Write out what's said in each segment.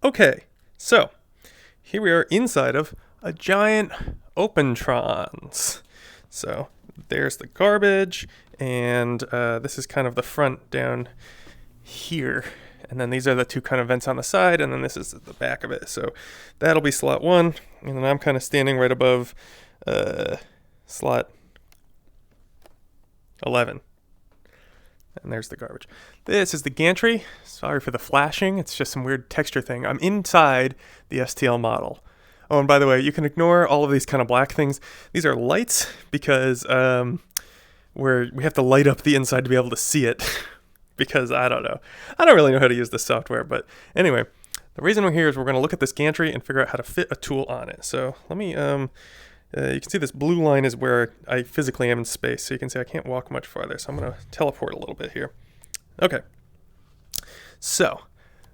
Okay, so here we are inside of a giant Opentrons. So there's the garbage, and this is kind of the front down here. And then these are the two kind of vents on the side, and then this is the back of it. So that'll be slot 1, and then I'm kind of standing right above slot 11. And there's the garbage. This is the gantry. Sorry for the flashing. It's just some weird texture thing. I'm inside the STL model. Oh, and by the way, you can ignore all of these kind of black things. These are lights because we have to light up the inside to be able to see it. Because I don't know. I don't really know how to use this software. But anyway, the reason we're here is we're going to look at this gantry and figure out how to fit a tool on it. So let me... you can see this blue line is where I physically am in space, so you can see I can't walk much farther, so I'm going to teleport a little bit here. Okay, so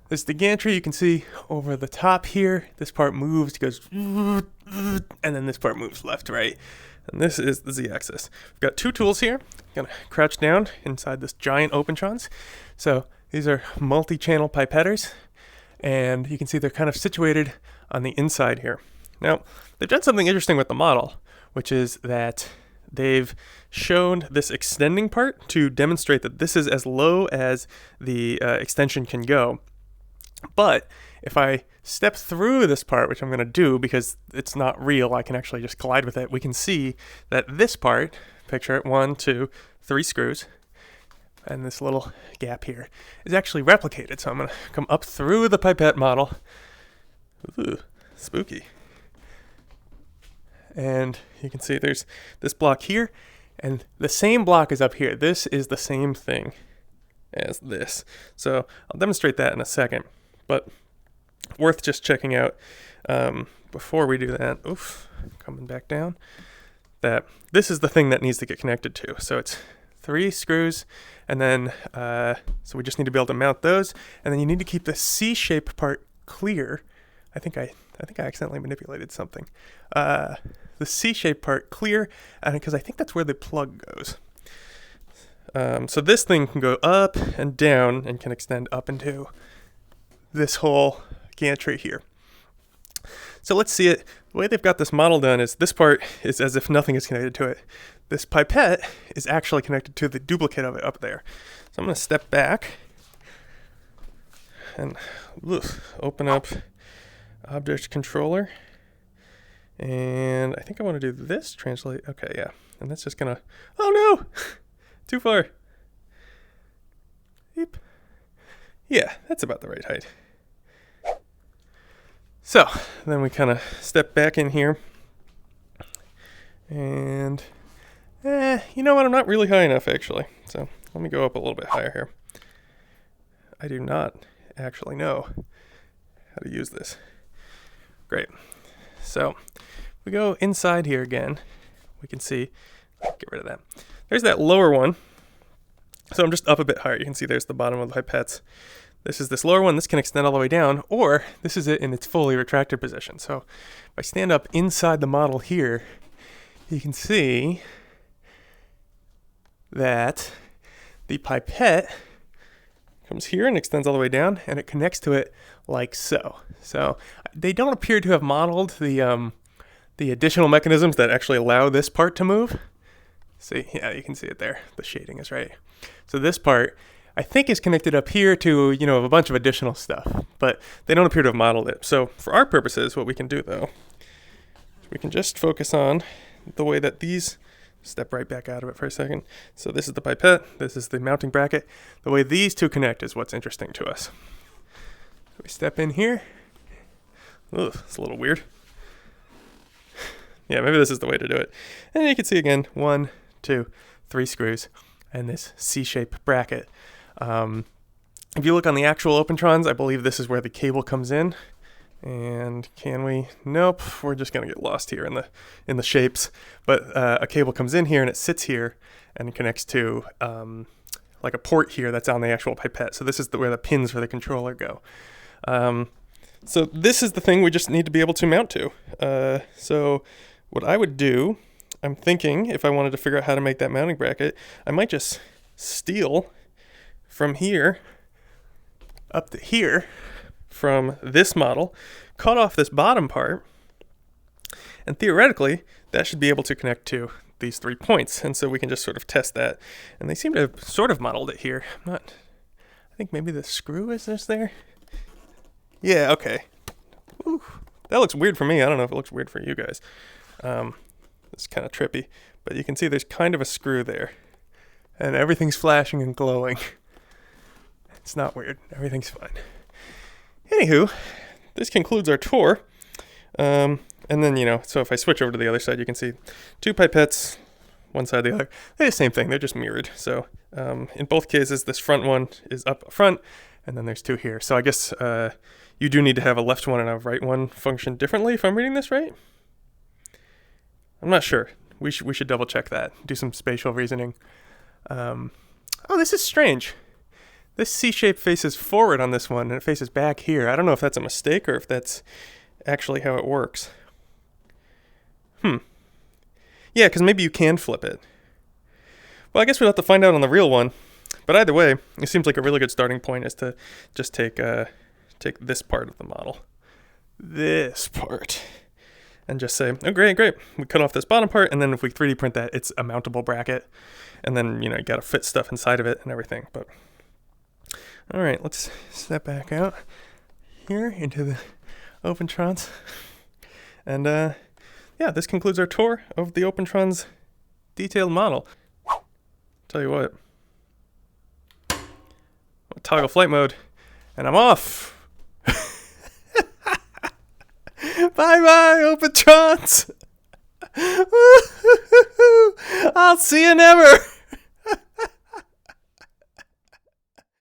this is the gantry. You can see over the top here, this part moves, goes, and then this part moves left, right, and this is the z-axis. We've got two tools here. I'm going to crouch down inside this giant Opentrons. So these are multi-channel pipetters, and you can see they're kind of situated on the inside here. Now, they've done something interesting with the model, which is that they've shown this extending part to demonstrate that this is as low as the extension can go. But if I step through this part, which I'm going to do because it's not real, I can actually just collide with it, we can see that this part, picture it, 1, 2, 3 screws, and this little gap here is actually replicated. So I'm going to come up through the pipette model. Ooh, spooky. And you can see there's this block here, and the same block is up here. This is the same thing as this. So I'll demonstrate that in a second, but worth just checking out before we do that. Oof, coming back down. That this is the thing that needs to get connected to. So it's 3 screws, and then so we just need to be able to mount those, and then you need to keep the C-shaped part clear. I think I accidentally manipulated something. The C-shaped part clear, and because I think that's where the plug goes. So this thing can go up and down and can extend up into this whole gantry here. So let's see it. The way they've got this model done is this part is as if nothing is connected to it. This pipette is actually connected to the duplicate of it up there. So I'm going to step back and open up object controller, and I think I want to do this, translate. Okay, yeah, and that's just gonna, oh no, too far. Beep. Yeah, that's about the right height. So then we kind of step back in here, and you know what, I'm not really high enough actually, so let me go up a little bit higher here. I do not actually know how to use this. Great. So we go inside here again. We can see, get rid of that. There's that lower one. So I'm just up a bit higher. You can see there's the bottom of the pipettes. This is this lower one. This can extend all the way down, or this is it in its fully retracted position. So if I stand up inside the model here, you can see that the pipette comes here and extends all the way down, and it connects to it like so. So they don't appear to have modeled the additional mechanisms that actually allow this part to move. See, yeah, you can see it there. The shading is right. So this part, I think, is connected up here to, you know, a bunch of additional stuff, but they don't appear to have modeled it. So for our purposes, what we can do though, we can just focus on the way that these, step right back out of it for a second. So this is the pipette, this is the mounting bracket. The way these two connect is what's interesting to us. So we step in here. Ugh, it's a little weird. Yeah, maybe this is the way to do it. And you can see again, 1, 2, 3 screws and this C-shaped bracket. If you look on the actual Opentrons, I believe this is where the cable comes in. And can we? Nope. We're just gonna get lost here in the shapes. But a cable comes in here and it sits here and it connects to like a port here that's on the actual pipette. So this is where the pins for the controller go. So this is the thing we just need to be able to mount to. So what I would do, I'm thinking if I wanted to figure out how to make that mounting bracket, I might just steal from here up to here from this model, cut off this bottom part, and theoretically, that should be able to connect to these 3 points. And so we can just sort of test that. And they seem to have sort of modeled it here. I think maybe the screw is just there. Yeah, okay. Ooh, that looks weird for me. I don't know if it looks weird for you guys. It's kind of trippy. But you can see there's kind of a screw there. And everything's flashing and glowing. It's not weird. Everything's fine. Anywho, this concludes our tour. And then, so if I switch over to the other side, you can see 2 pipettes, one side, the other. They're the same thing. They're just mirrored. So in both cases, this front one is up front, and then there's 2 here. So I guess you do need to have a left one and a right one function differently, if I'm reading this right. I'm not sure. We should double check that. Do some spatial reasoning. Oh, this is strange. This C shape faces forward on this one, and it faces back here. I don't know if that's a mistake or if that's actually how it works. Yeah, because maybe you can flip it. Well, I guess we'll have to find out on the real one. But either way, it seems like a really good starting point is to just take this part of the model. This part. And just say, oh, great. We cut off this bottom part, and then if we 3D print that, it's a mountable bracket. And then, you got to fit stuff inside of it and everything. But all right, let's step back out here into the Opentrons. And yeah, this concludes our tour of the Opentrons detailed model. Tell you what, I'll toggle flight mode, and I'm off. Bye, Opentrons. I'll see you never.